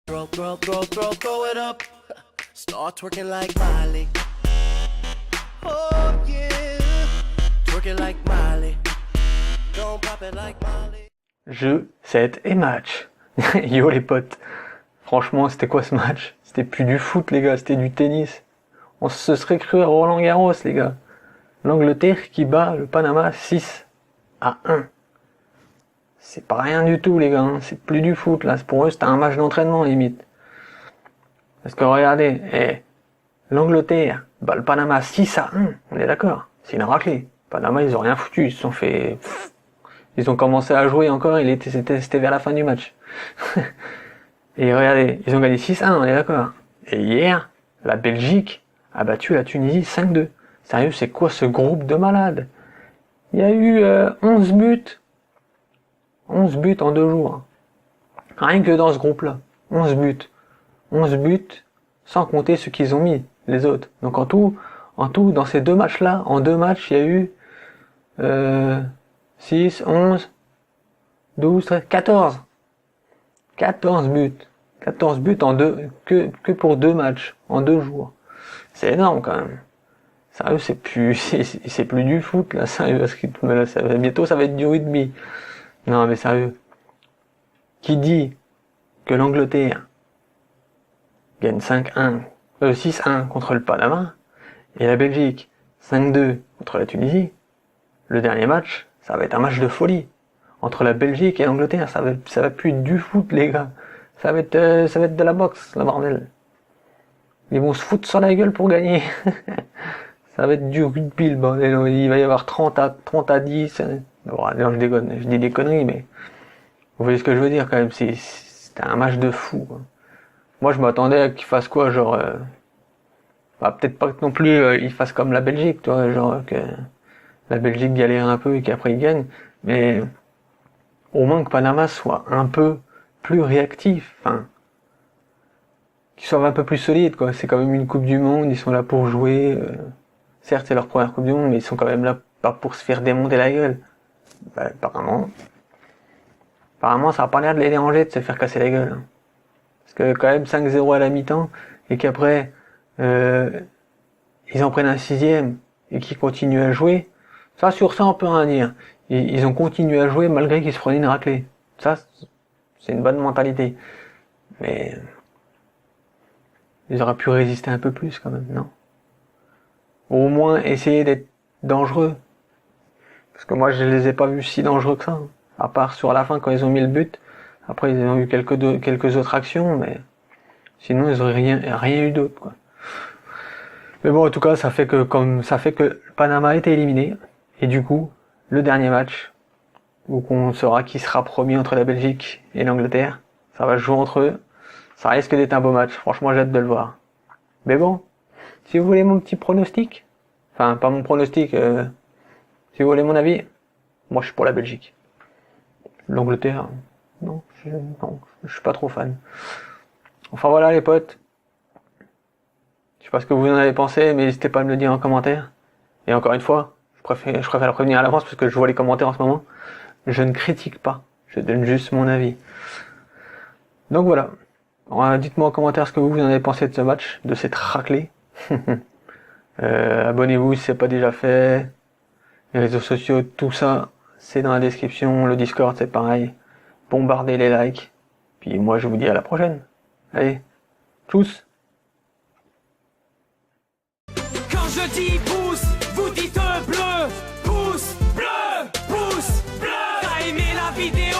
Throw it up. Start twerking like Miley. Oh yeah. Twerking like Miley. Don't pop it like Miley. Jeu, set et match. Yo les potes. Franchement, c'était quoi ce match? C'était plus du foot les gars, c'était du tennis. On se serait cru à Roland Garros les gars. L'Angleterre qui bat le Panama 6-1. C'est pas rien du tout les gars, hein. C'est plus du foot là. Pour eux c'était un match d'entraînement limite. Parce que regardez, l'Angleterre bat le Panama 6-1, on est d'accord. C'est une raclée. Panama ils ont rien foutu, ils se sont fait... Ils ont commencé à jouer encore, c'était vers la fin du match. Et regardez, ils ont gagné 6-1, on est d'accord. Et hier, la Belgique a battu la Tunisie 5-2. Sérieux, c'est quoi ce groupe de malades? Il y a eu 11 buts. 11 buts en 2 jours. Rien que dans ce groupe-là. 11 buts. 11 buts, sans compter ceux qu'ils ont mis, les autres. Donc en tout, dans ces 2 matchs-là, en 2 matchs, il y a eu 6, 11, 12, 13, 14. 14 buts. 14 buts en que pour 2 matchs, en 2 jours. C'est énorme quand même. Sérieux, c'est plus du foot là, sérieux, à ce rythme là, bientôt ça va être du rugby. Non mais sérieux. Qui dit que l'Angleterre gagne 6-1 contre le Panama, et la Belgique 5-2 contre la Tunisie, le dernier match, ça va être un match de folie. Entre la Belgique et l'Angleterre, ça va plus être du foot les gars. Ça va être de la boxe, la bordel. Ils vont se foutre sur la gueule pour gagner. Ça va être du rugby le bordel. Il va y avoir 30 à 10. Bon, non, je déconne, je dis des conneries, mais vous voyez ce que je veux dire quand même, c'était un match de fou, quoi. Moi je m'attendais à qu'il fasse quoi, genre peut-être pas non plus il fasse comme la Belgique, tu vois, genre que la Belgique galère un peu et qu'après il gagne, mais au moins que Panama soit un peu plus réactif, enfin qu'ils soient un peu plus solides quoi. C'est quand même une Coupe du Monde, ils sont là pour jouer, certes c'est leur première Coupe du Monde, mais ils sont quand même là pas pour se faire démonter la gueule. Bah, apparemment ça a pas l'air de les déranger de se faire casser la gueule, hein. Parce que quand même 5-0 à la mi-temps et qu'après ils en prennent un 6e et qu'ils continuent à jouer, ça sur ça on peut rien dire. Ils ont continué à jouer malgré qu'ils se prenaient une raclée. Ça c'est une bonne mentalité. Mais ils auraient pu résister un peu plus quand même, non? Au moins essayer d'être dangereux. Parce que moi je les ai pas vus si dangereux que ça, hein. À part sur la fin quand ils ont mis le but. Après ils ont eu quelques autres actions, mais sinon ils auraient rien eu d'autre quoi. Mais bon en tout cas ça fait que Panama a été éliminé. Et du coup, le dernier match, où on saura qui sera premier entre la Belgique et l'Angleterre, ça va se jouer entre eux. Ça risque d'être un beau match, franchement j'ai hâte de le voir. Mais bon, si vous voulez mon petit pronostic, enfin pas mon pronostic, si vous voulez mon avis, moi je suis pour la Belgique. L'Angleterre, non, je suis pas trop fan. Enfin voilà les potes. Je sais pas ce que vous en avez pensé, mais n'hésitez pas à me le dire en commentaire. Et encore une fois, je préfère le prévenir à l'avance parce que je vois les commentaires en ce moment. Je ne critique pas, je donne juste mon avis. Donc voilà. Alors, dites-moi en commentaire ce que vous en avez pensé de ce match, de cette raclée. Abonnez-vous si c'est pas déjà fait. Les réseaux sociaux, tout ça, c'est dans la description. Le Discord, c'est pareil. Bombardez les likes. Puis moi, je vous dis à la prochaine. Allez, tchuss. Quand je dis pouce, vous dites bleu. Pouce bleu, pouce bleu. T'as aimé la vidéo?